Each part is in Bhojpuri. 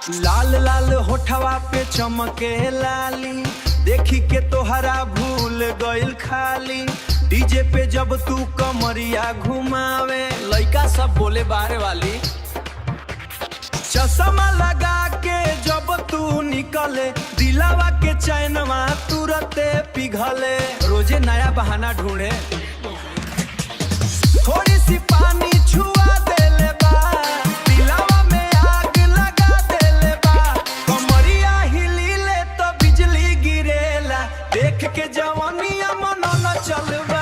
लाल लाल होठवा पे चमके लाली, देखी के तोहरा भूल गइल खाली। डीजे पे जब तू कमरिया घुमावे, लइका सब बोले बारे वाली। चश्मा लगा के जब तू निकले, दिलावा के चैनवा तुरते पिघले। रोजे नया बहाना ढूंढे, थोड़ी सी पानी छुआ देले बा, दिलावा में आग लगा देले बा। कमरिया हिलीले तो बिजली गिरेला, देख के जवानिया मनो न चलबा।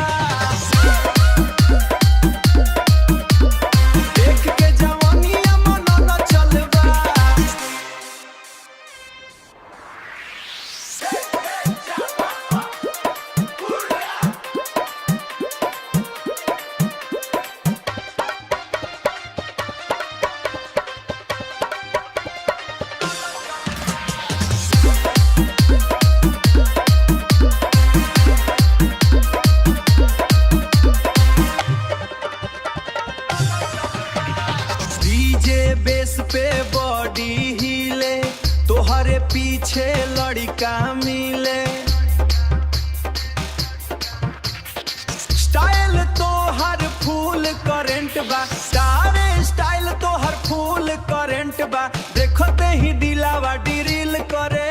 देख के जवानिया मनो न चलबा। डीजे बेस पे बॉडी हिले, तोहरे पीछे लड़का मिले। स्टाइल तोहर फुल करेंट बा, सारे स्टाइल तोहर फुल करेंट बा। देखते ही दिलावा ड्रिल करे।